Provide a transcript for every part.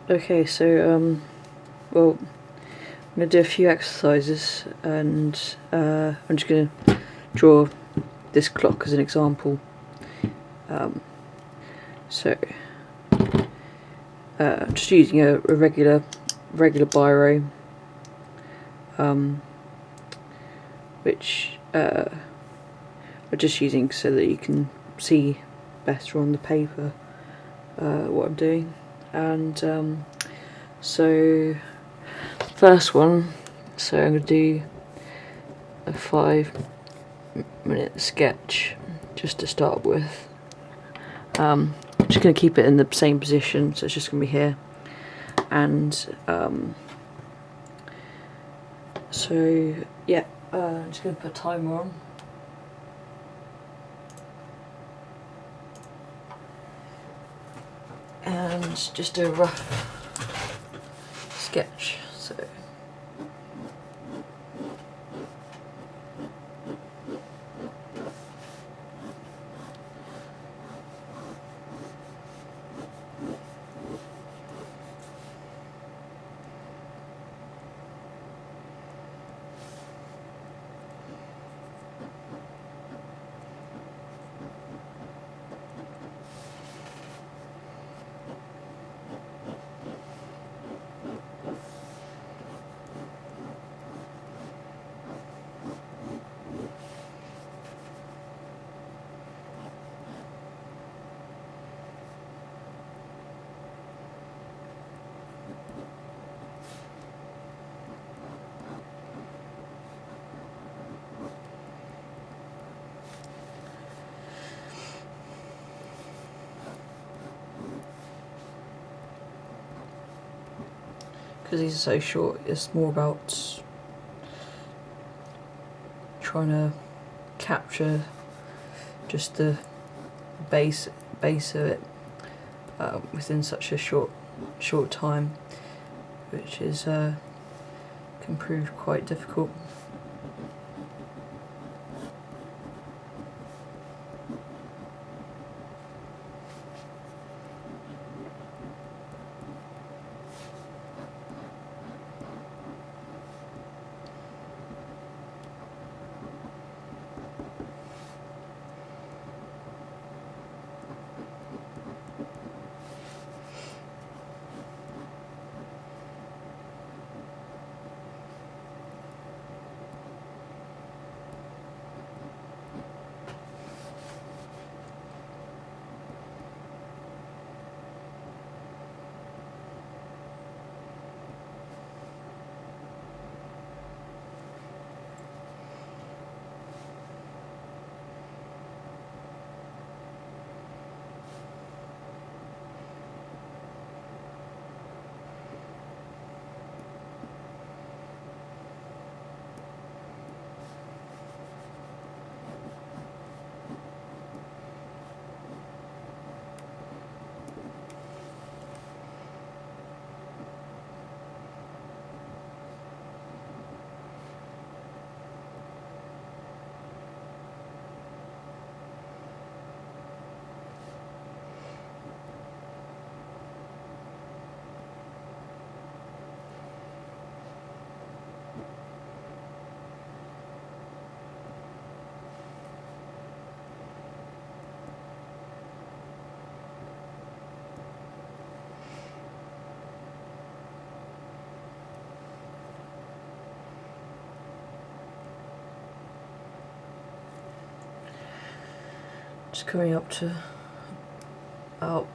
Okay, so well, I'm gonna do a few exercises, and I'm just gonna draw this clock as an example. So I'm just using a regular biro, which I'm just using so that you can see better on the paper what I'm doing. And so first one, so I'm going to do a 5-minute sketch just to start with. I'm just going to keep it in the same position, so it's just going to be here. And so yeah, I'm just going to put a timer on. And just do a rough sketch. So because these are so short, it's more about trying to capture just the base of it within such a short time, which is can prove quite difficult. Just coming up to about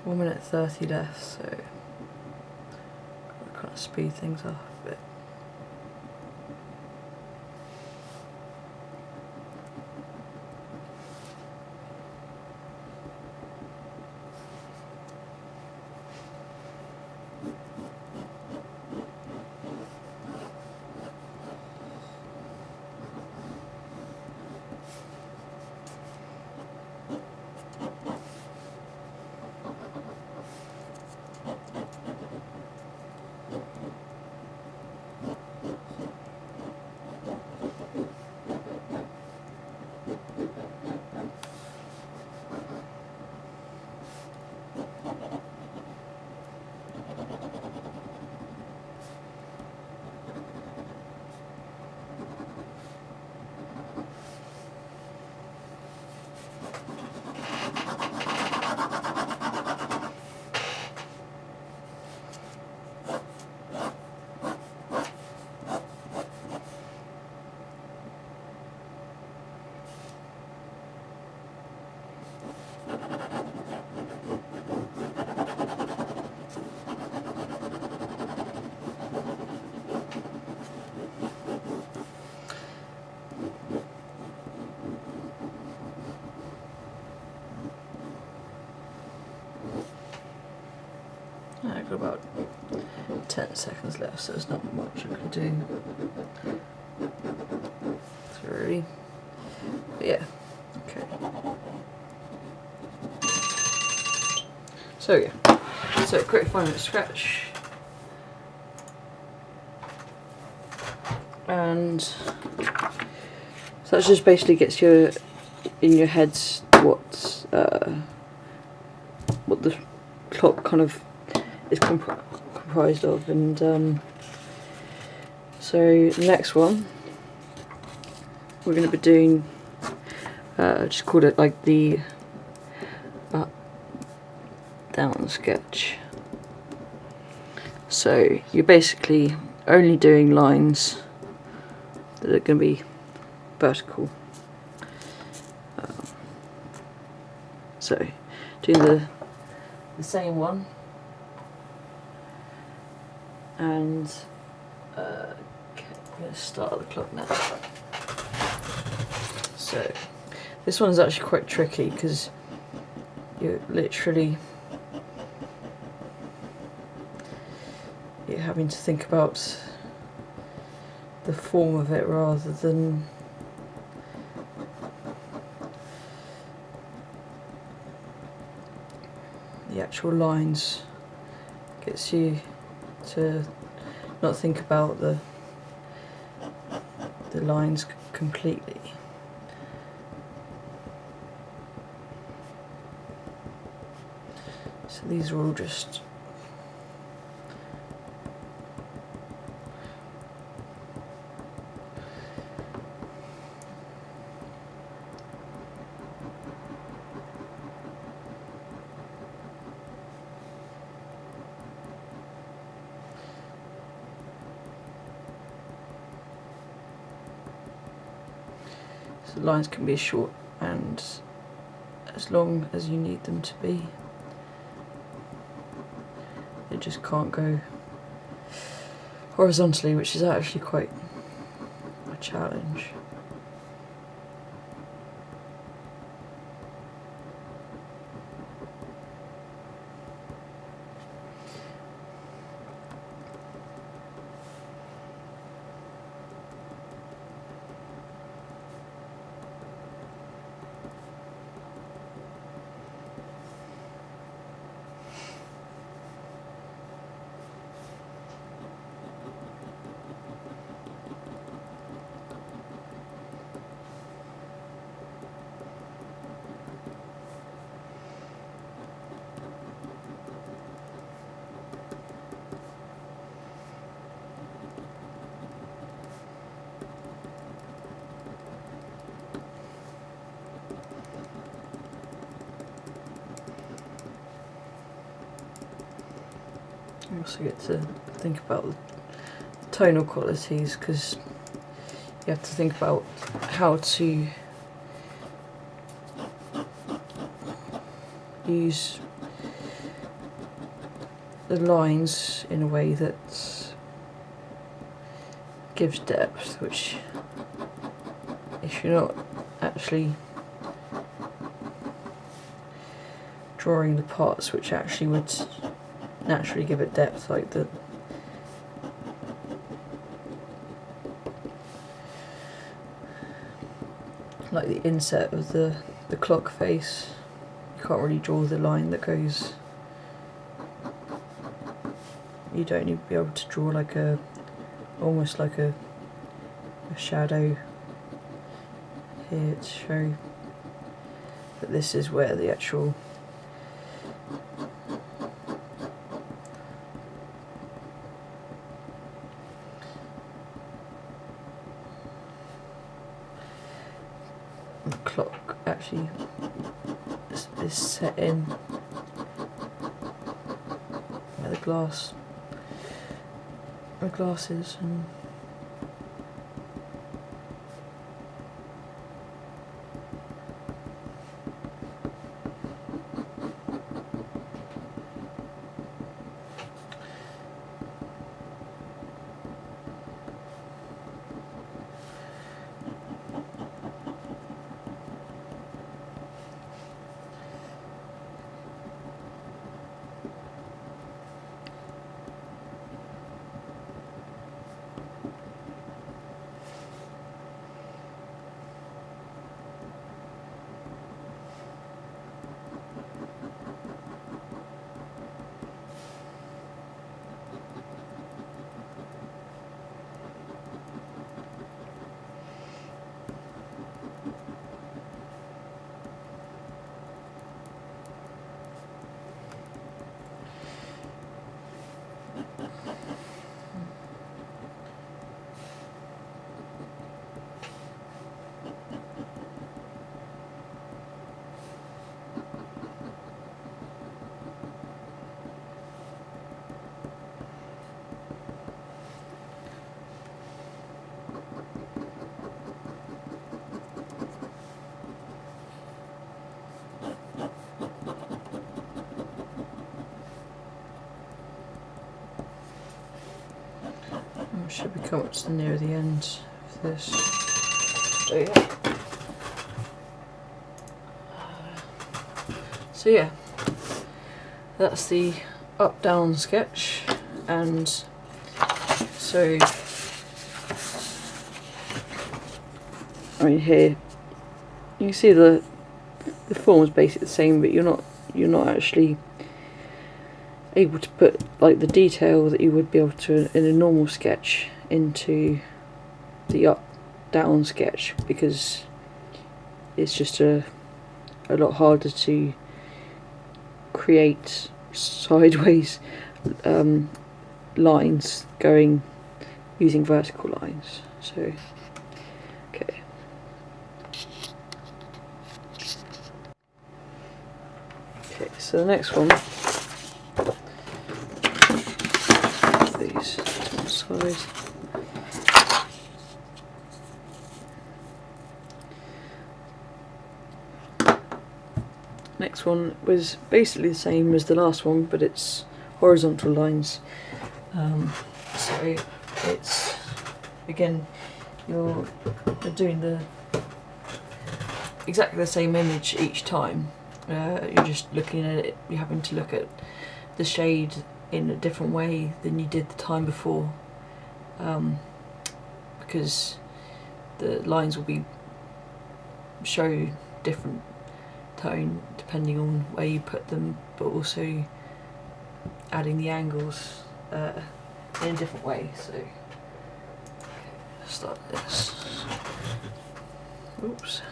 1 minute 30 left, so I'll kind of speed things up a bit. 10 seconds left, so there's not much I can do. 3. But yeah, okay. So yeah, so quick 5-minute scratch. And so that just basically gets you in your heads what the clock kind of is comprised of. And so the next one we're going to be doing, just called it like the up down sketch. So you're basically only doing lines that are going to be vertical. So doing the same one, and okay, I'm going to start the clock now. So this one's actually quite tricky because you're having to think about the form of it rather than the actual lines. Gets you to not think about the lines completely. So these are all just so the lines can be as short and as long as you need them to be. It just can't go horizontally, which is actually quite a challenge. You also get to think about the tonal qualities, because you have to think about how to use the lines in a way that gives depth, which if you're not actually drawing the parts which actually would naturally give it depth, like the inset of the clock face, you can't really draw the line that goes. You'd only be able to draw like almost like a shadow here to show that this is where the actual clock actually is set in, where the glass is. And should be coming to near the end of this. So yeah. So yeah, that's the up-down sketch, and so I mean here you can see the form is basically the same, but you're not actually able to put like the detail that you would be able to in a normal sketch into the up-down sketch, because it's just a lot harder to create sideways lines going using vertical lines. So okay. Okay, so the next one, these to one side. Next one was basically the same as the last one, but it's horizontal lines. So it's again you're doing the exactly the same image each time. You're just looking at it. You're having to look at the shade in a different way than you did the time before, because the lines will be show different tone depending on where you put them, but also adding the angles in a different way. So okay, let's start this. Oops.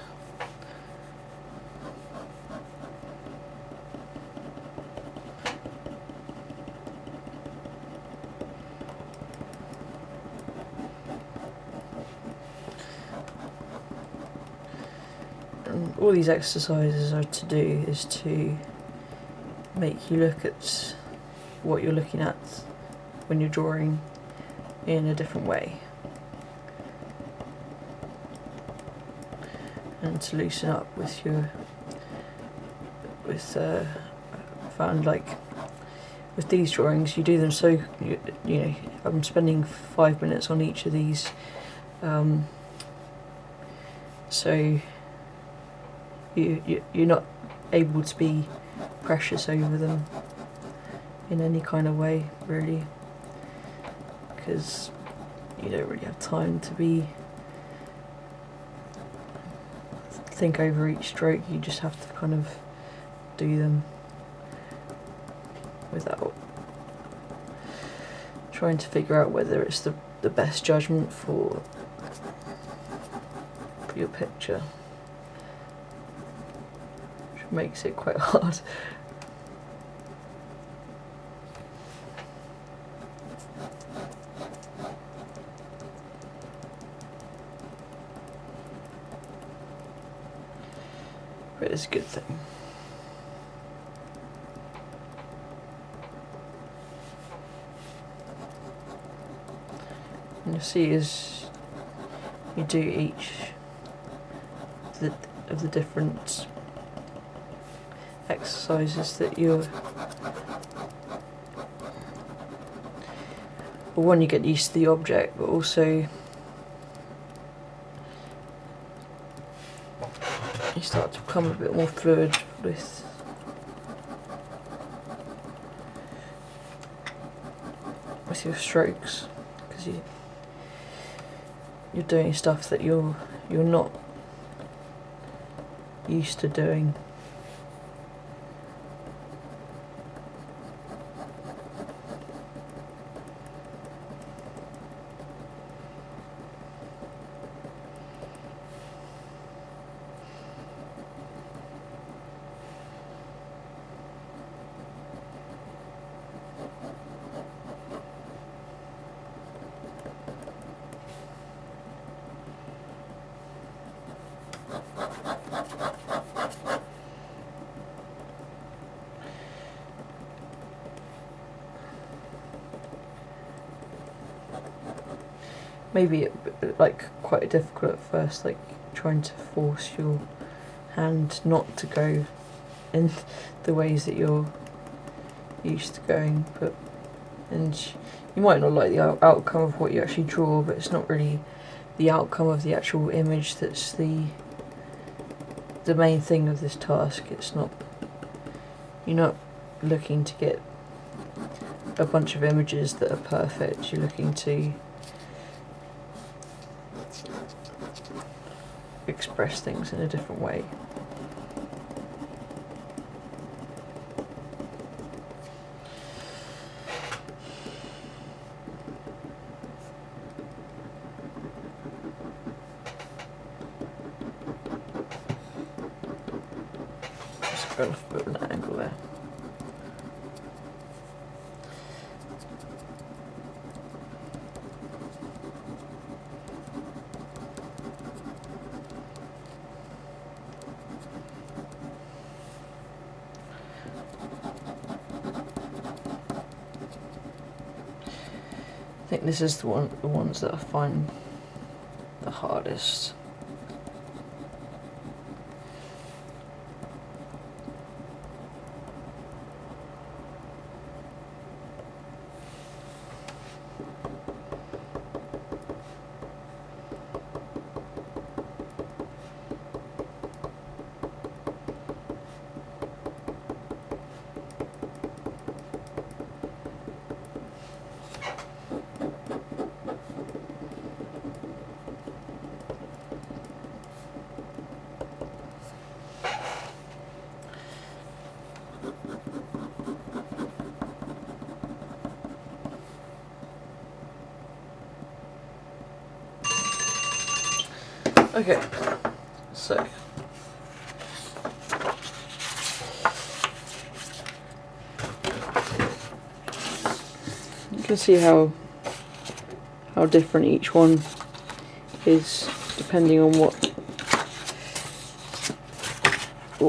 All these exercises are to do is to make you look at what you're looking at when you're drawing in a different way, and to loosen up with your I found like with these drawings you do them so you know I'm spending 5 minutes on each of these, so you're not able to be precious over them in any kind of way, really, because you don't really have time to think over each stroke. You just have to kind of do them without trying to figure out whether it's the best judgment for your picture, which makes it quite hard. But it's a good thing. And you'll see as you do each of the different exercises that you're, well, one, you get used to the object, but also you start to become a bit more fluid with your strokes, because you're doing stuff that you're not used to doing. Maybe like quite difficult at first, like trying to force your hand not to go in the ways that you're used to going, but and you might not like the outcome of what you actually draw, but it's not really the outcome of the actual image that's the main thing of this task. It's not, you're not looking to get a bunch of images that are perfect. You're looking to express things in a different way. Just going off a bit of an angle there. I think this is the ones that I find the hardest. Okay, so you can see how different each one is depending on what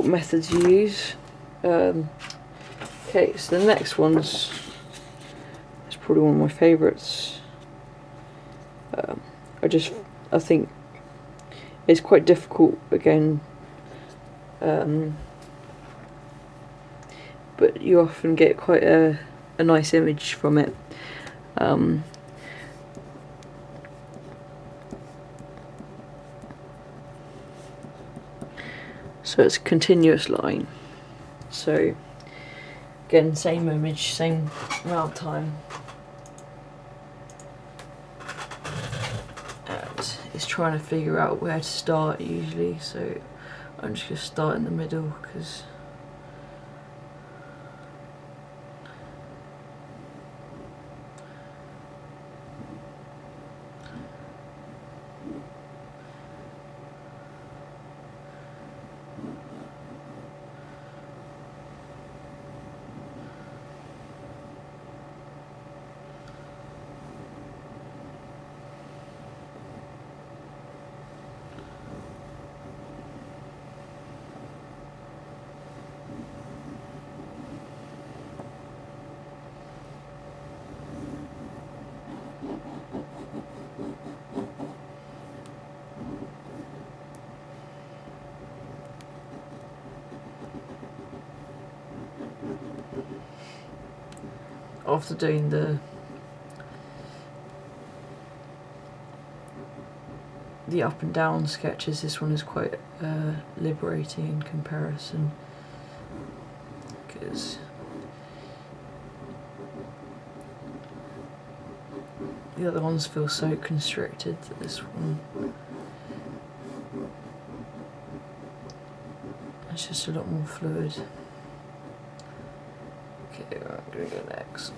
methods you use. Okay, so the next one's probably one of my favourites. I think it's quite difficult again, but you often get quite a nice image from it. So it's a continuous line. So again, same image, same amount of time. It's trying to figure out where to start usually, so I'm just going to start in the middle because after doing the up and down sketches, this one is quite liberating in comparison, because the other ones feel so constricted that this one is just a lot more fluid. Okay, I'm gonna go next.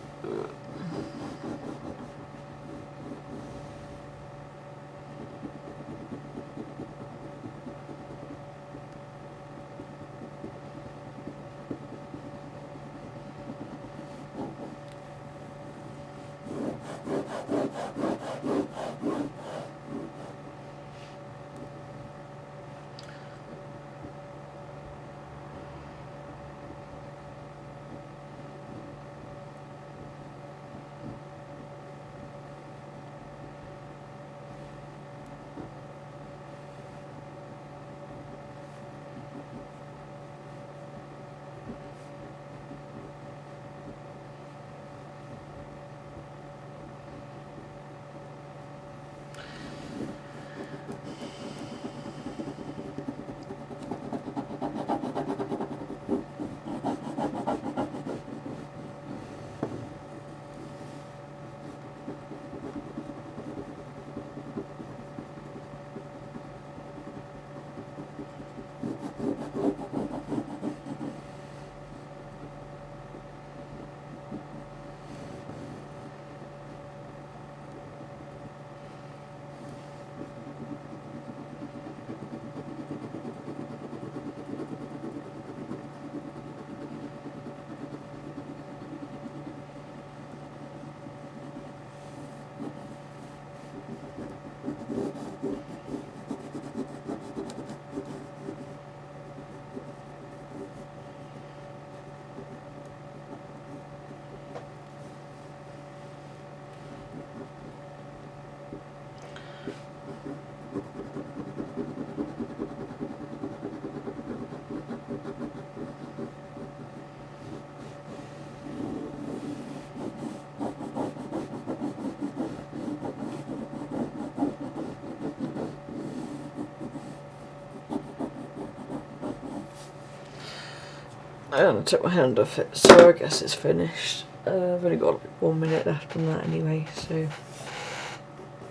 And I took my hand off it, so I guess it's finished. I've only got like 1 minute left on that anyway, so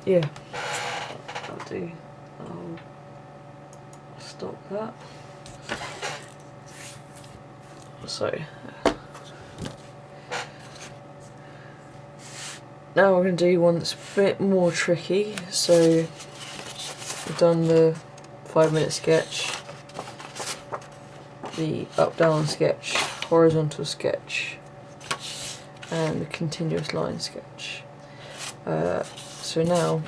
yeah, I'll stop that. So now we're going to do one that's a bit more tricky. So we've done the 5-minute sketch, the up-down sketch, horizontal sketch, and the continuous line sketch. So now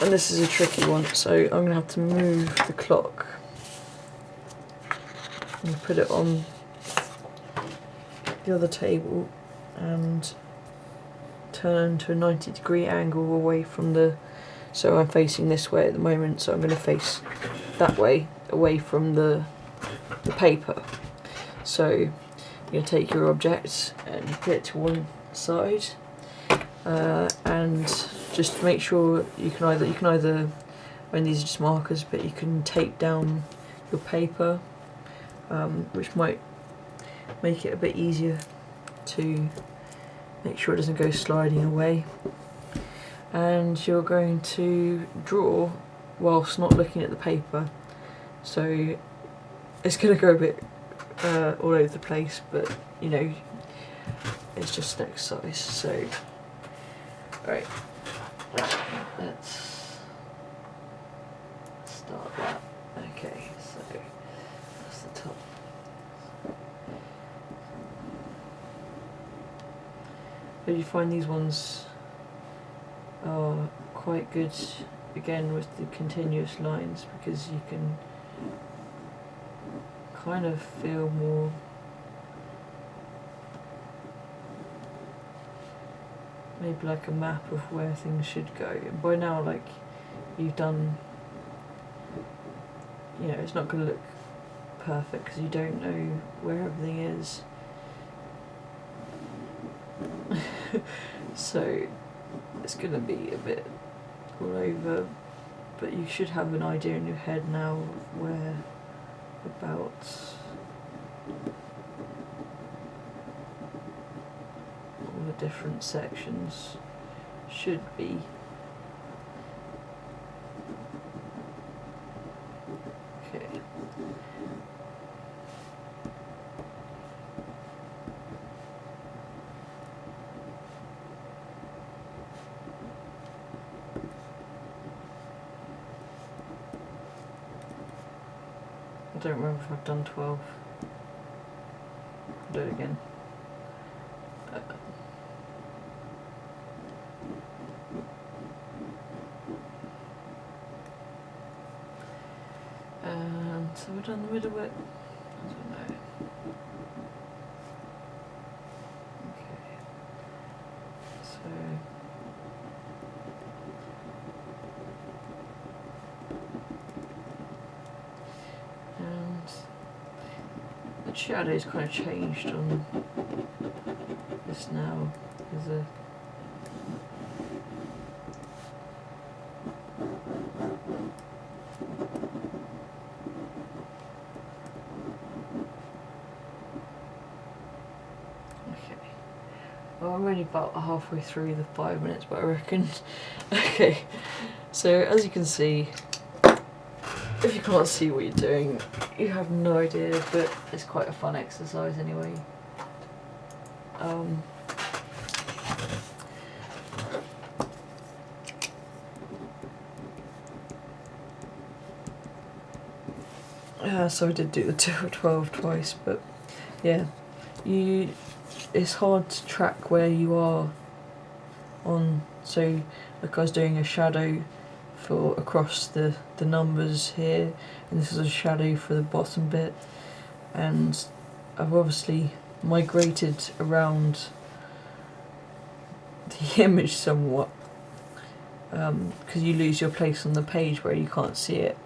and this is a tricky one, so I'm going to have to move the clock and put it on the other table and turn to a 90-degree angle away from the, so I'm facing this way at the moment, so I'm going to face that way away from the paper. So you're going to take your object and you put it to one side, and just make sure you can either, when these are just markers, but you can tape down your paper, which might make it a bit easier to make sure it doesn't go sliding away. And you're going to draw whilst not looking at the paper, so it's going to go a bit all over the place, but you know, it's just an exercise. So alright, let's start that. Okay, so that's the top. But you find these ones are quite good again with the continuous lines, because you can kind of feel more maybe like a map of where things should go. And by now, like, you've done, you know, it's not going to look perfect because you don't know where everything is. So it's going to be a bit all over, but you should have an idea in your head now of where about all the different sections should be. Okay. I don't remember if I've done 12. I'll do it again. And so we've done the middle bit. I don't know. Okay. So the shadow's kind of changed on this now. There's a well, I'm only about halfway through the 5 minutes, but I reckon. Okay, so as you can see, if you can't see what you're doing, you have no idea, but it's quite a fun exercise anyway. So I did do the 12 twice, but yeah, it's hard to track where you are on. So like I was doing a shadow for across the numbers here, and this is a shadow for the bottom bit, and I've obviously migrated around the image somewhat, because you lose your place on the page where you can't see it,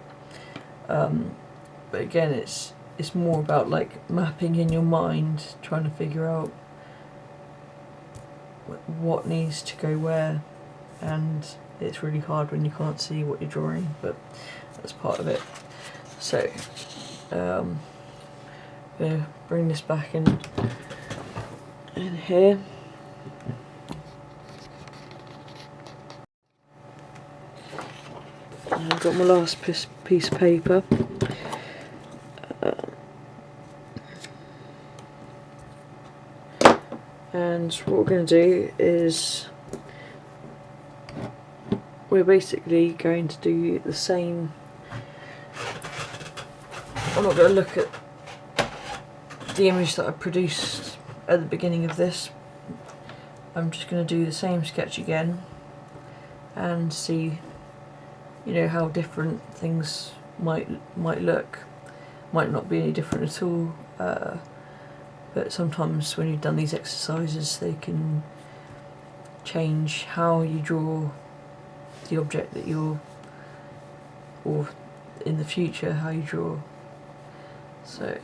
but again it's more about like mapping in your mind, trying to figure out what needs to go where. and it's really hard when you can't see what you're drawing, but that's part of it. So bring this back in here. And I've got my last piece of paper. And what we're going to do is we're basically going to do the same. I'm not going to look at the image that I produced at the beginning of this. I'm just going to do the same sketch again and see, you know, how different things might look. Might not be any different at all, but sometimes when you've done these exercises they can change how you draw the object that you're, or in the future how you draw. So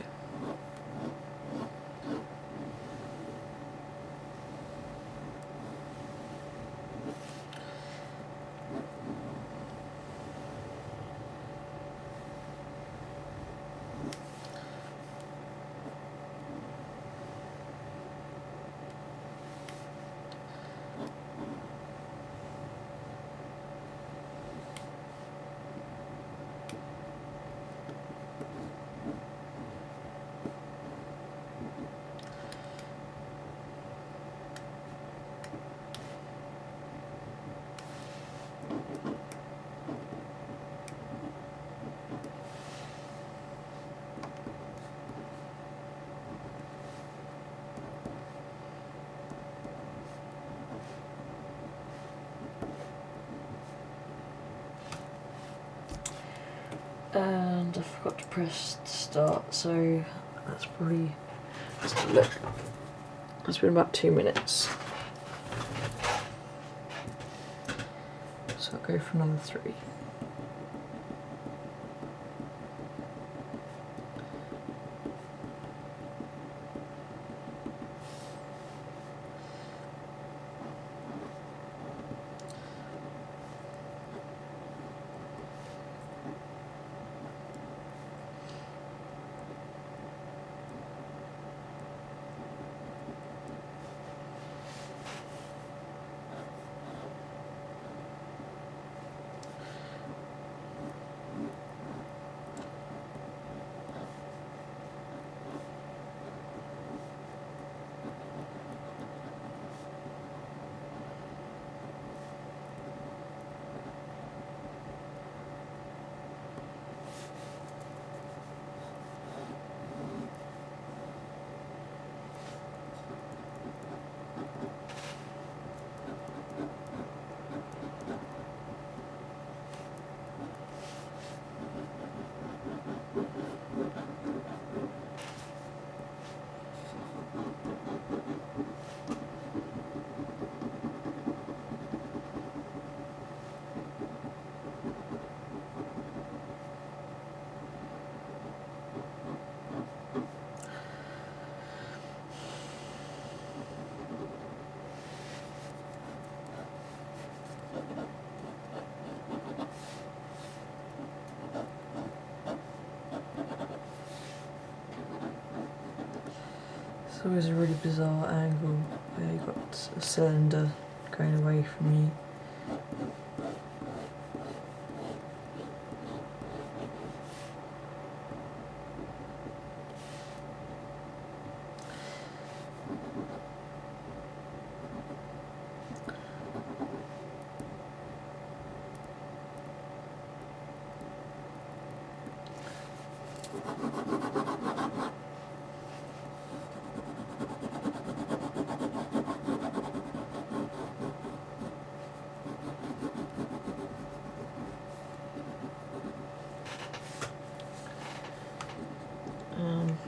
and I forgot to press start, so that's probably, let's have a look. It's been about 2 minutes. So I'll go for number 3. It's always a really bizarre angle where you've got a cylinder going away from you.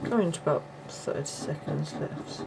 Going to about 30 seconds left. So.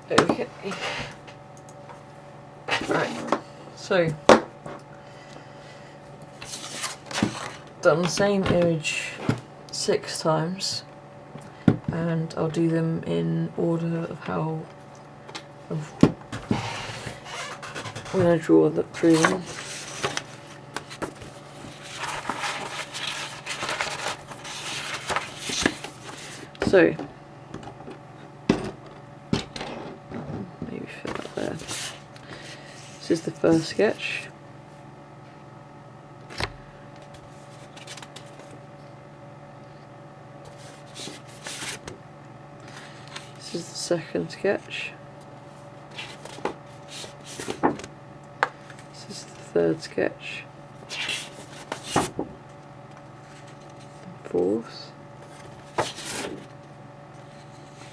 Okay. Right. So done the same image 6 times, and I'll do them in order of how when I draw through them. So maybe fit that there. This is the first sketch. This is the second sketch. This is the third sketch. Fourth.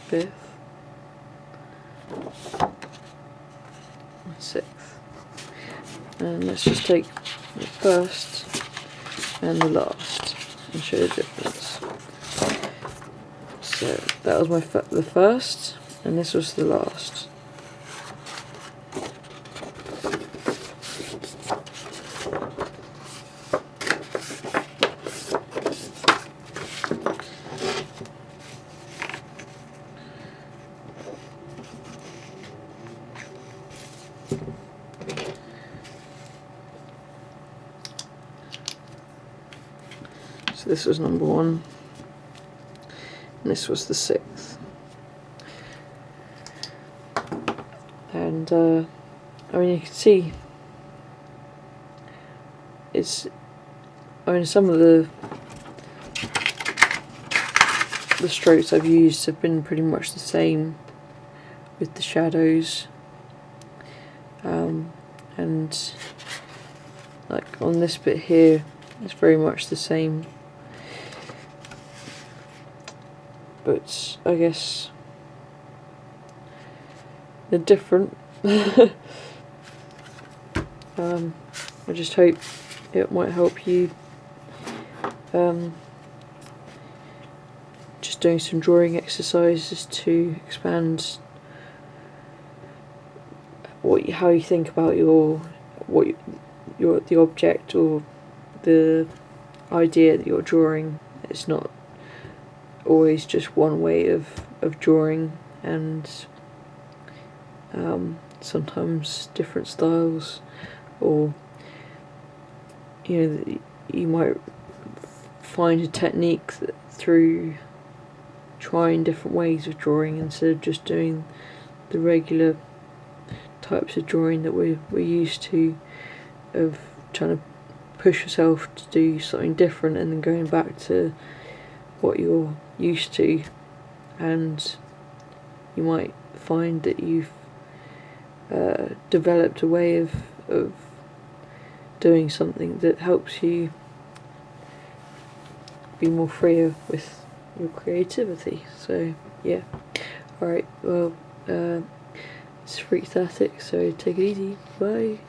Fifth. And sixth. And let's just take the first and the last and show the difference. So that was the first, and this was the last. So this was number 1, and this was the 6th. And I mean, you can see some of the strokes I've used have been pretty much the same with the shadows, and like on this bit here it's very much the same, but I guess they're different. I just hope it might help you just doing some drawing exercises to expand how you think about the object or the idea that you're drawing. It's not always just one way of drawing, and sometimes different styles, or you might find a technique that through trying different ways of drawing instead of just doing the regular types of drawing that we're used to, of trying to push yourself to do something different and then going back to what you're used to, and you might find that you've developed a way of doing something that helps you be more freer with your creativity. So yeah, alright, well it's Freak Static, so take it easy, bye.